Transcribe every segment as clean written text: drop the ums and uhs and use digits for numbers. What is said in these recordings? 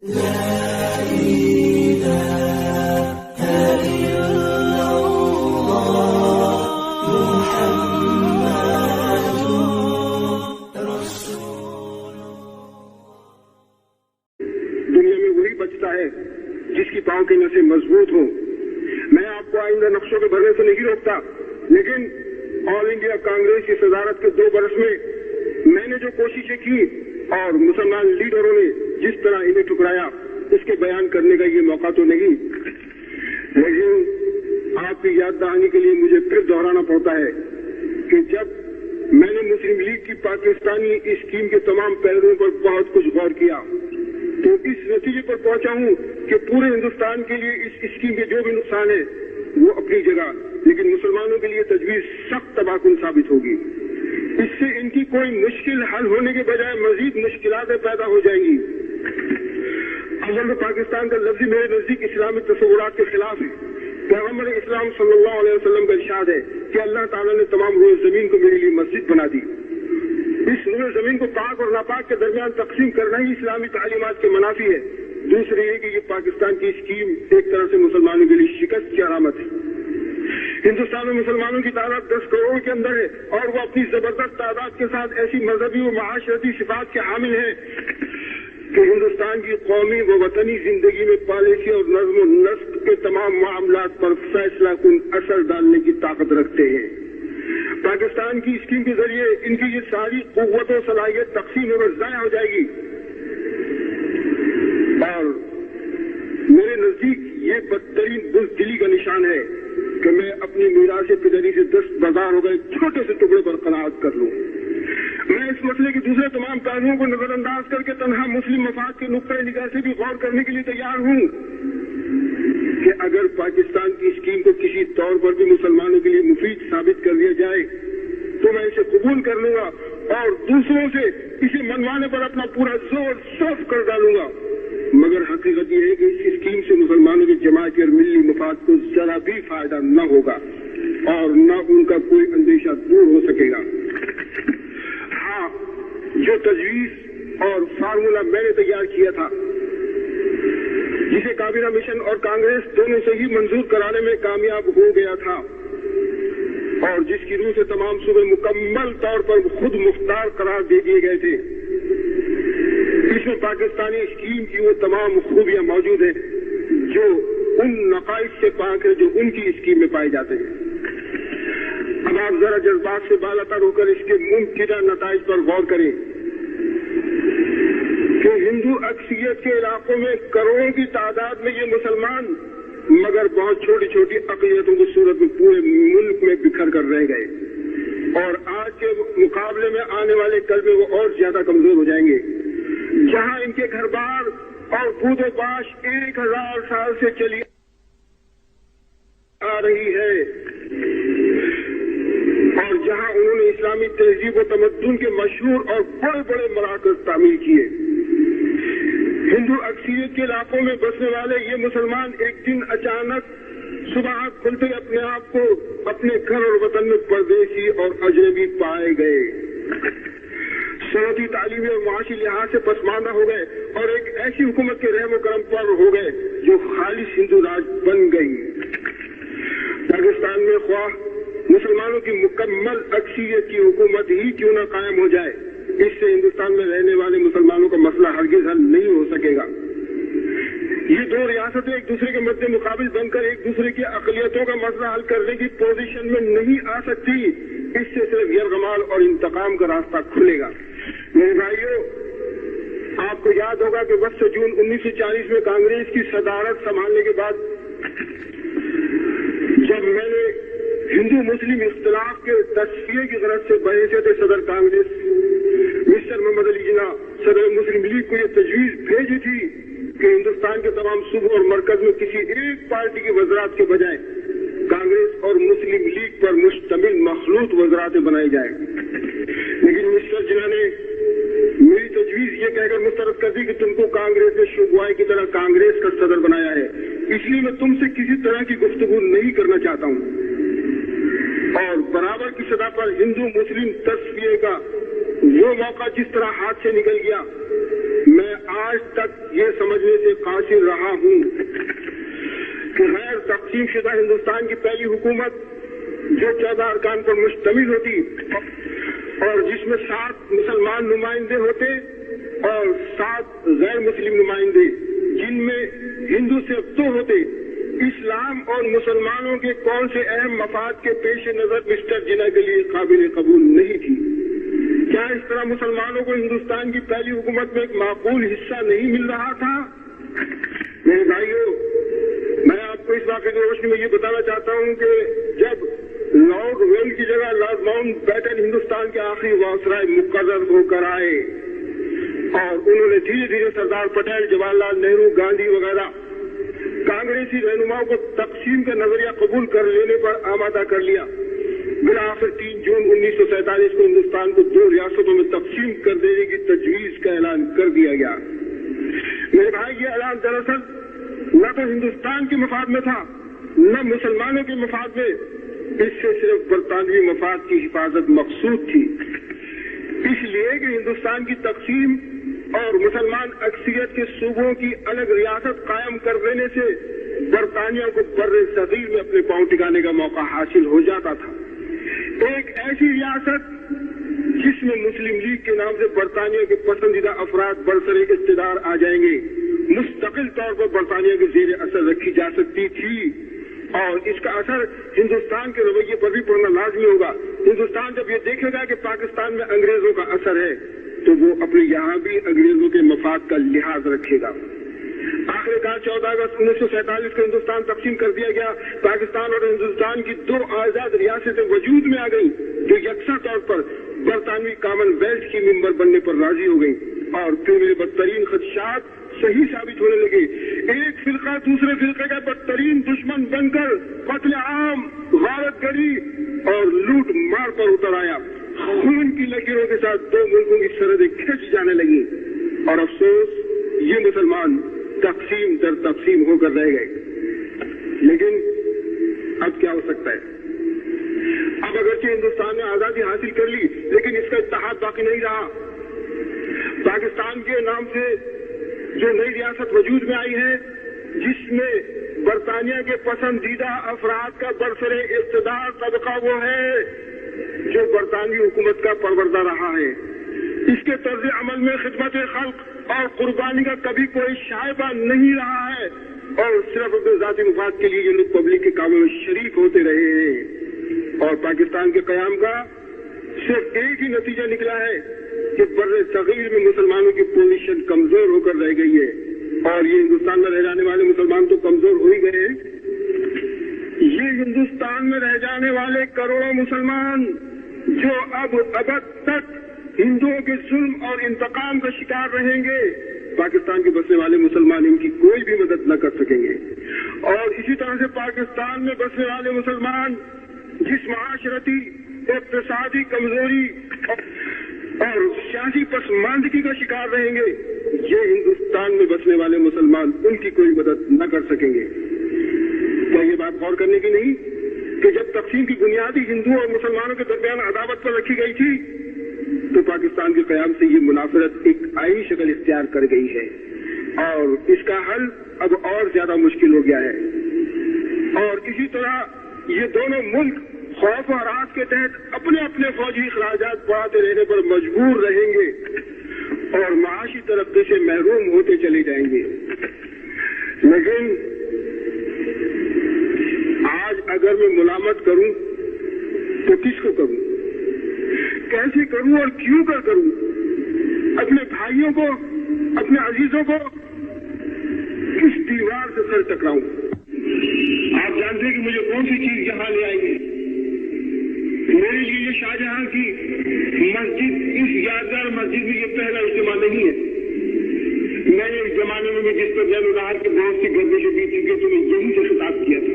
जिसकी पांव की नसें मजबूत हो। मैं आपको आइंदा नक्शों के भरने से नहीं रोकता, लेकिन ऑल इंडिया कांग्रेस की सदारत के 2 बरस में मैंने जो कोशिशें की और मुसलमान लीडरों ने जिस तरह इन्हें ठुकराया, इसके बयान करने का ये मौका तो नहीं, लेकिन आपकी याद दहानी के लिए मुझे फिर दोहराना पड़ता है कि जब मैंने मुस्लिम लीग की पाकिस्तानी स्कीम के तमाम पहलुओं पर बहुत कुछ गौर किया तो इस नतीजे पर पहुंचा हूं कि पूरे हिंदुस्तान के लिए इस स्कीम के जो भी नुकसान है वो अपनी जगह, लेकिन मुसलमानों के लिए तजवीज सख्त तबाहकुन साबित होगी। इससे इनकी कोई मुश्किल हल होने के बजाय मजीद मुश्किलातें पैदा हो जाएंगी। अव्वल पाकिस्तान का लफ्ज़ मेरे नजदीक इस्लामी तस्वुरात के खिलाफ है। पैगम्बर इस्लाम सल्लल्लाहु अलैहि वसल्लम का इरशाद है कि अल्लाह ताला ने तमाम रोज़ जमीन को मेरे लिए मस्जिद बना दी। इस रोज़ जमीन को पाक और नापाक के दरमियान तकसीम करना ही इस्लामी तालीमात के मुनाफी है। दूसरी है कि ये पाकिस्तान की स्कीम एक तरह से मुसलमानों के लिए शिकस्त की अलामत है। हिंदुस्तान में मुसलमानों की तादाद 10 करोड़ के अंदर है और वो अपनी जबरदस्त तादाद के साथ ऐसी मजहबी और माशरती सिफात के हामिल है कि हिंदुस्तान की कौमी व वतनी जिंदगी में पॉलिसी और नज्म व नस्क के तमाम मामलात पर फैसला कुन असर डालने की ताकत रखते हैं। पाकिस्तान की स्कीम के जरिए इनकी ये सारी कुव्वत और सलाहियत तकसीम और ज़ाया हो जाएगी और मेरे नजदीक ये बदतरीन बुज़दिली का निशान है कि मैं अपनी मीरास पिदरी से 10 बाजार हो गए छोटे से टुकड़े पर कनाअत कर लूं। मैं इस मसले के दूसरे तमाम पहलुओं को नजरअंदाज करके तन्हा मुस्लिम मफाद के नुक्ते निगाह से भी गौर करने के लिए तैयार हूं कि अगर पाकिस्तान की स्कीम को किसी तौर पर भी मुसलमानों के लिए मुफीद साबित कर दिया जाए तो मैं इसे कबूल कर लूंगा और दूसरों से इसे मनवाने पर अपना पूरा जोर सौंप कर डालूंगा। मगर हकीकत यह है कि इस स्कीम से मुसलमानों की जमात और मिली मफाद को जरा भी फायदा न होगा और न उनका कोई अंदेशा दूर हो सकेगा। हाँ, जो तजवीज और फार्मूला मैंने तैयार किया था, जिसे काबीना मिशन और कांग्रेस दोनों से ही मंजूर कराने में कामयाब हो गया था और जिसकी रूह से तमाम सूबे मुकम्मल तौर पर खुद मुख्तार करार दे दिए गए थे, इसमें पाकिस्तानी स्कीम की वो तमाम खूबियां मौजूद है जो उन नकाइस से पाक है जो उनकी स्कीम में पाए जाते हैं। अब आप जरा जज्बात से बालातर होकर इसके मुमकिन नताइज पर गौर करें कि हिंदू अक्सरियत के इलाकों में करोड़ों की तादाद में ये मुसलमान मगर बहुत छोटी छोटी अक़लियतों की सूरत में पूरे मुल्क में बिखर कर रह गए और आज के मुकाबले में आने वाले कल में वो और ज्यादा कमजोर हो जाएंगे। जहां इनके घर बार और बूदो बाश 1000 साल से चली आ रही है और जहां उन्होंने इस्लामी तहजीब व तमद्दुन के मशहूर और बड़े बड़े मराकज़ तामीर किए, हिंदू अक्सरियत के इलाकों में बसने वाले ये मुसलमान एक दिन अचानक सुबह खुलते अपने आप को अपने घर और वतन में परदेशी और अजनबी पाए गए, सनती तालीमी और माशी लिहाज से पसमानदा हो गए और एक ऐसी हुकूमत के रहम करम पर हो गए जो खालिस हिंदू राज बन गई। पाकिस्तान में ख्वाह मुसलमानों की मुकम्मल अक्सरियत की हुकूमत ही क्यों न कायम हो जाए, इससे हिंदुस्तान में रहने वाले मुसलमानों का मसला हरगिज हल नहीं हो सकेगा। ये 2 रियासतें एक दूसरे के मध्य मुकाबिल बनकर एक दूसरे की अक़लियतों का मसला हल करने की पोजीशन में नहीं आ सकती। इससे सिर्फ यरगमाल और इंतकाम का रास्ता खुलेगा। मेरे भाइयों, आपको याद होगा कि वक्त जून 1940 में कांग्रेस की सदारत संभालने के बाद जब मैंने हिंदू मुस्लिम इख्तिलाफ के तस्फिये की गरज से बहैसियत सदर कांग्रेस मिस्टर मोहम्मद अली जिन्ना सदर मुस्लिम लीग को ये तजवीज भेजी थी कि हिंदुस्तान के तमाम सूबों और मरकज में किसी एक पार्टी के वज़रात के बजाय कांग्रेस और मुस्लिम लीग पर मुश्तमिल मखलूत वज़रातें बनाई जाए, लेकिन मिस्टर जिन्ना ने मेरी तजवीज ये कहकर मुस्तरद कर दी कि तुमको कांग्रेस ने शुगवाई की तरह कांग्रेस का सदर बनाया है, इसलिए मैं तुमसे किसी तरह की गुफ्तगू नहीं करना चाहता हूँ। और बराबर की सतह पर हिंदू मुस्लिम तस्फिये का वो मौका जिस तरह हाथ से निकल गया, मैं आज तक ये समझने से कासिर रहा हूं कि गैर तक़सीम शुदा हिंदुस्तान की पहली हुकूमत जो 14 अरकान पर मुश्तमिल होती और जिसमें 7 मुसलमान नुमाइंदे होते और 7 गैर मुस्लिम नुमाइंदे, जिनमें हिंदू सिर्फ 2 होते, इस्लाम और मुसलमानों के कौन से अहम मफाद के पेश नजर मिस्टर जिन्ना के लिए काबिल कबूल नहीं थी? क्या इस तरह मुसलमानों को हिंदुस्तान की पहली हुकूमत में एक माकूल हिस्सा नहीं मिल रहा था? मेरे भाइयों, मैं आपको इस वाक़े की रोशनी में ये बताना चाहता हूं कि जब लॉर्ड वेल की जगह लॉर्ड माउंट बैटन हिंदुस्तान के आखिरी वासराय मुकर्रर होकर आए और उन्होंने धीरे धीरे सरदार पटेल, जवाहरलाल नेहरू, गांधी वगैरह कांग्रेसी रहनुमाओं को तकसीम का नजरिया कबूल कर लेने पर आमादा कर लिया, बिलाखिर 3 जून 1947 को हिंदुस्तान को 2 रियासतों में तकसीम कर देने की तजवीज का ऐलान कर दिया गया। मेरे भाई, ये ऐलान दरअसल न तो हिंदुस्तान के मफाद में था न मुसलमानों के मफाद में, इससे सिर्फ बरतानवी मफाद की हिफाजत मकसूद थी। इसलिए कि हिंदुस्तान की तकसीम और मुसलमान अक्सरियत के सूबों की अलग रियासत कायम कर देने से बरतानिया को बर्रे सगीर में अपने पांव टिकाने का मौका हासिल हो जाता था। एक ऐसी रियासत जिसमें मुस्लिम लीग के नाम से बरतानिया के पसंदीदा अफराद बरसरे इक़्तिदार आ जाएंगे, मुस्तकिल तौर पर बरतानिया के ज़ेर असर रखी जा सकती थी और इसका असर हिंदुस्तान के रवैये पर भी पड़ना लाजमी होगा। हिंदुस्तान जब ये देखेगा कि पाकिस्तान में अंग्रेजों का असर है तो वो अपने यहाँ भी अंग्रेजों के मफाद का लिहाज रखेगा। आखिरकार 14 अगस्त 1947 को हिंदुस्तान तकसीम कर दिया गया। पाकिस्तान और हिंदुस्तान की 2 आजाद रियासतें वजूद में आ गई जो यकसा तौर पर बरतानवी कॉमनवेल्थ की मेंबर बनने पर राजी हो गई और फिर मेरे बदतरीन खदशात सही साबित होने लगे। एक फिरका दूसरे फिरके का बदतरीन दुश्मन बनकर कत्ल आम, गारतगरी और लूट मार पर उतर आया। खून की लकीरों के साथ 2 मुल्कों की सरहदें खिंच जाने लगी और अफसोस ये मुसलमान तकसीम दर तकसीम होकर रह गए। लेकिन अब क्या हो सकता है? अब अगरचे हिंदुस्तान ने आजादी हासिल कर ली लेकिन इसका इत्तेहाद बाकी नहीं रहा। पाकिस्तान के नाम से जो नई रियासत वजूद में आई है जिसमें बरतानिया के पसंदीदा अफराद का बरसरे इक़्तिदार तबका वो है जो बरतानवी हुकूमत का परवरदा रहा है। इसके तर्ज अमल में खिदमत खल्क और कुर्बानी का कभी कोई शायबा नहीं रहा है और सिर्फ अपने जाती मुफाद के लिए ये लोग पब्लिक के कामों में शरीक होते रहे हैं। और पाकिस्तान के कयाम का सिर्फ एक ही नतीजा निकला है कि बर्रे सगीर में मुसलमानों की पोजीशन कमजोर होकर रह गई है और ये हिंदुस्तान में रह जाने वाले मुसलमान तो कमजोर हो ही गए हैं। ये हिंदुस्तान में रह जाने वाले करोड़ों मुसलमान जो अब तक हिंदुओं के जुल्म और इंतकाम का शिकार रहेंगे, पाकिस्तान के बसने वाले मुसलमान इनकी कोई भी मदद न कर सकेंगे। और इसी तरह से पाकिस्तान में बसने वाले मुसलमान जिस माशरती, इक़्तिसादी कमजोरी और सियासी पसमानदगी का शिकार रहेंगे, ये हिंदुस्तान में बसने वाले मुसलमान उनकी कोई मदद न कर सकेंगे। क्या ये बात गौर करने की नहीं कि जब तकसीम की बुनियादी हिंदुओं और मुसलमानों के दरमियान अदावत पर रखी गई थी तो पाकिस्तान के कयाम से ये मुनाफरत एक आईनी शक्ल इख्तियार कर गई है और इसका हल अब और ज्यादा मुश्किल हो गया है। और इसी तरह ये दोनों मुल्क खौफ और राज के तहत अपने अपने फौजी अखराजात बढ़ाते रहने पर मजबूर रहेंगे और माशी तरक्की से महरूम होते चले जाएंगे। लेकिन आज अगर मैं मुलामत करूं तो किसको करूं, कैसे करूं और क्यों कर करूं? अपने भाइयों को, अपने अजीजों को किस दीवार से सर टकराऊं? आप जानते हैं कि मुझे कौन सी चीज यहाँ ले आएंगे। मेरे लिए ये शाहजहां की मस्जिद, इस यादगार मस्जिद में ये पहला इज्तिमा नहीं है। मैंने इस जमाने में जिस पर जैनुलहार की बहुत सी गर्दिशें बीत चुकी तो मैं यहीं से खिताब किया था।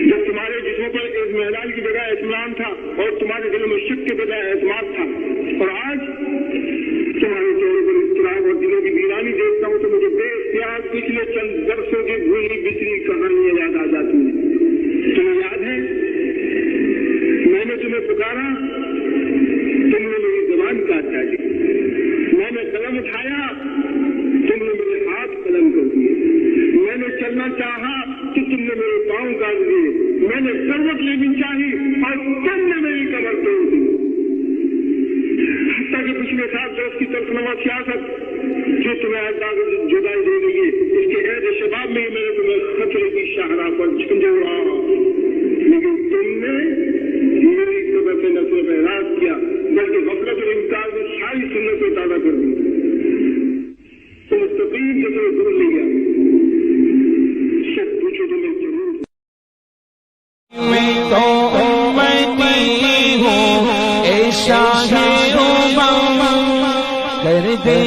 जब तुम्हारे जिस्मों पर इत्मीनान की बजाय इत्मीनान था और तुम्हारे दिलों में शक के बजाय एतमाद था, और आज तुम्हारे चेहरे पर इज़्तिराब और दिलों की वीरानी देखता हूं तो मुझे बेइख्तियार पिछले चंद बरसों की भूली बिसरी कहानियां याद आ जाती हैं। तुम्हें याद है मैंने तुम्हें पुकारा, तुमने मेरी जुबान काट डाली। मैंने कलम उठाया, सियासत जो तुम्हें अंदाज जुदाई दे रही है, इसके ऐद शबाब में मैंने तुम्हें खतरे की शाहराह पर झंझोड़ा, लेकिन तुमने मेरी कब्र पे न सिर्फ एराज किया बल्कि गफलत और इम्तियाज में सारी सुन्नतें ताज़ा कर दी। तुम मुस्तकीम से तुम्हें दूर ले गया। सब पूछो तो मैं जरूर मैं तो उम्मती हूँ, ऐसा है कर दे